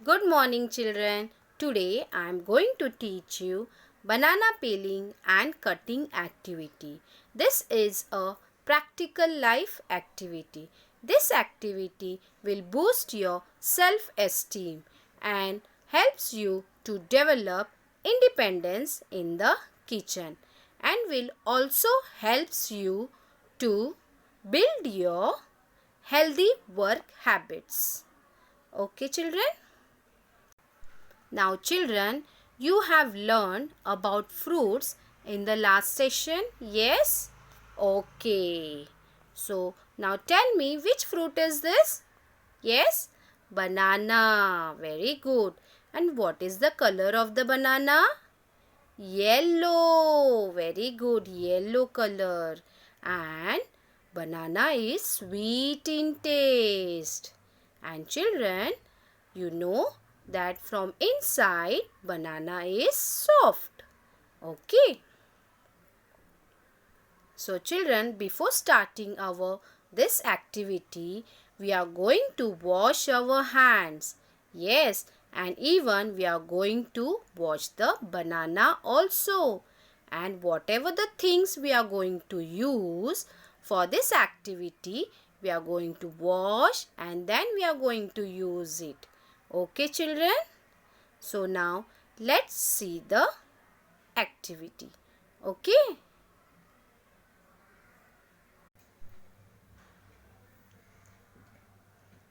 Good morning, children. Today I am going to teach you banana peeling and cutting activity. This is a practical life activity. This activity will boost your self-esteem and helps you to develop independence in the kitchen and will also helps you to build your healthy work habits. Okay, children? Now children, you have learned about fruits in the last session, yes? Okay. So now tell me, which fruit is this? Yes? Banana. Very good. And what is the color of the banana? Yellow. Very good. Yellow color. And banana is sweet in taste. And children, you know that from inside banana is soft. Okay. So children, before starting our this activity, we are going to wash our hands. Yes, and even we are going to wash the banana also. And whatever the things we are going to use for this activity, we are going to wash and then we are going to use it. Okay, children? So now let's see the activity. Okay?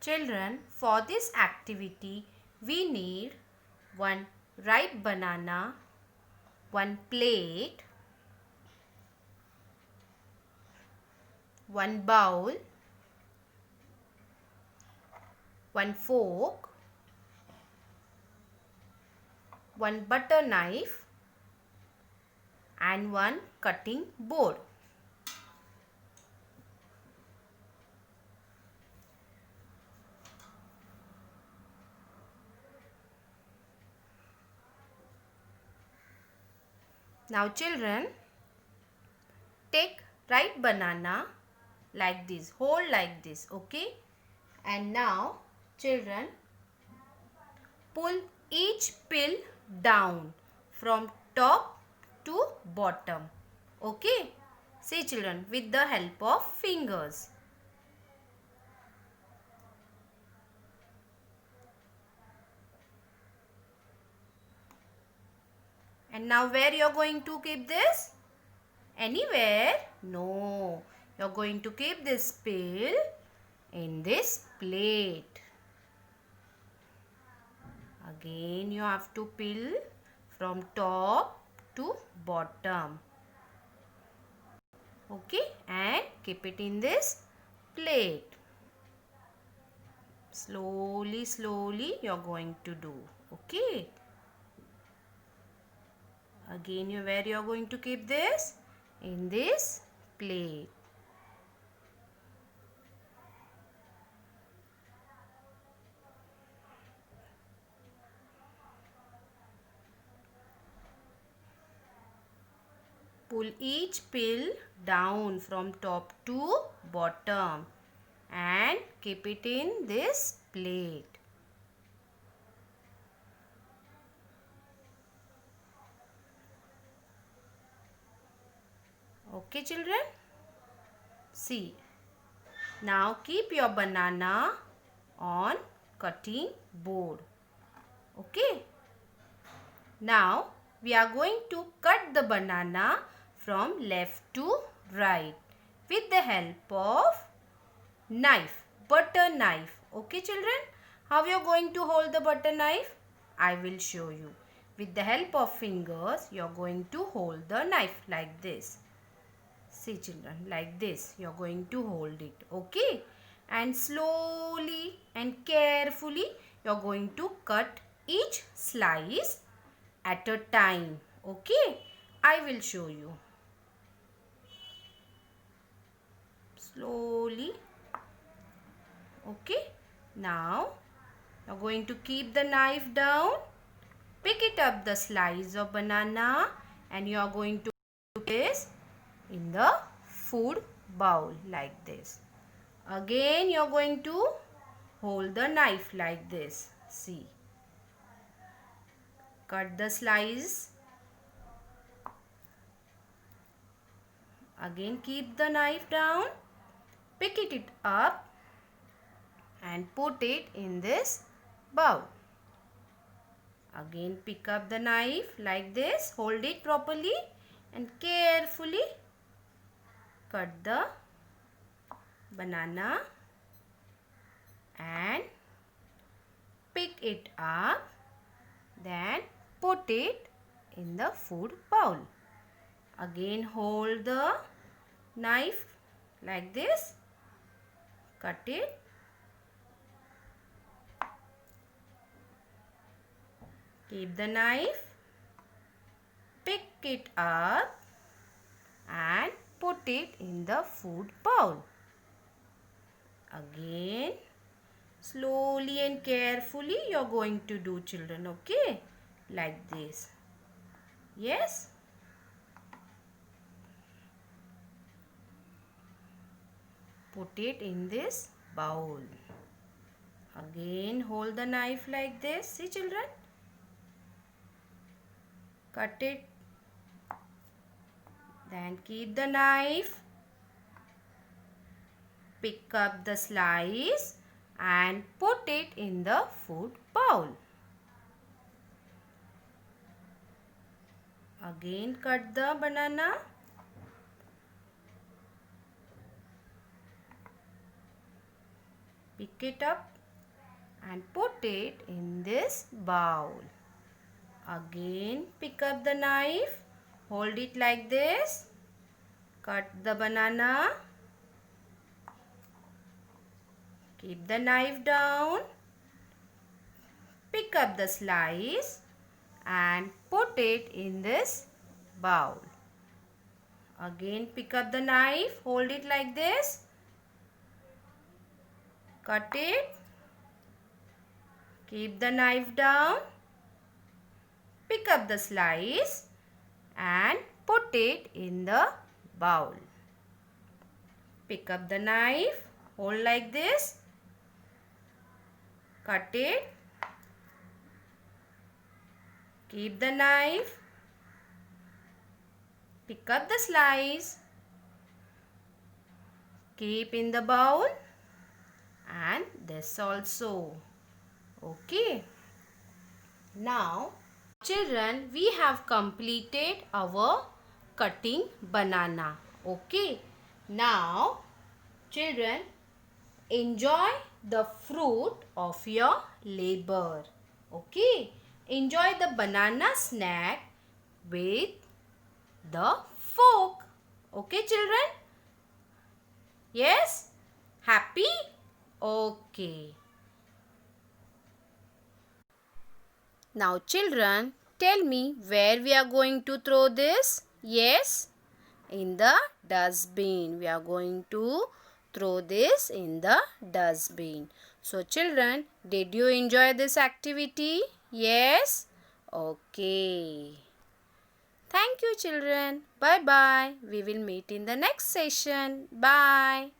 Children, for this activity, we need one ripe banana, one plate, one bowl, one fork, one butter knife, and one cutting board. Now children, take ripe banana like this, hold like this, okay? And now children, pull each peel down from top to bottom, okay? See children, with the help of fingers. And now where you are going to keep this? Anywhere? No. You are going to keep this peel in this plate. Again you have to peel from top to bottom. Okay, and keep it in this plate. Slowly you are going to do. Okay. Again, where you are going to keep this? In this plate. Pull each peel down from top to bottom and keep it in this plate. Okay, children? See. Now keep your banana on cutting board. Okay. Now we are going to cut the banana from left to right with the help of knife, butter knife. Okay children? How you are going to hold the butter knife? I will show you. With the help of fingers, you are going to hold the knife like this. See children, like this you are going to hold it. Okay? And slowly and carefully you are going to cut each slice at a time. Okay? I will show you. Slowly. Okay? Now, you are going to keep the knife down. Pick it up the slice of banana and you are going to put this in the food bowl like this. Again, you are going to hold the knife like this. See. Cut the slice. Again keep the knife down. Pick it up and put it in this bowl. Again pick up the knife like this. Hold it properly and carefully cut the banana and pick it up. Then put it in the food bowl. Again hold the knife like this. Cut it. Keep the knife. Pick it up and put it in the food bowl. Again slowly and carefully you are going to do, children, okay? Like this. Yes? Put it in this bowl. Again hold the knife like this. See, children? Cut it. Then keep the knife. Pick up the slice and put it in the food bowl. Again cut the banana. Pick it up and put it in this bowl. Again pick up the knife. Hold it like this. Cut the banana. Keep the knife down. Pick up the slice and put it in this bowl. Again pick up the knife. Hold it like this. Cut it. Keep the knife down. Pick up the slice and put it in the bowl. Pick up the knife. Hold like this. Cut it. Keep the knife. Pick up the slice. Keep in the bowl. And this also. Okay. Now, children, we have completed our cutting banana. Okay. Now, children, enjoy the fruit of your labor. Okay. Enjoy the banana snack with the fork. Okay, children? Yes? Happy? Okay. Now, children, tell me where we are going to throw this? Yes? In the dustbin. We are going to throw this in the dustbin. So, children, did you enjoy this activity? Yes? Okay. Thank you, children. Bye-bye. We will meet in the next session. Bye.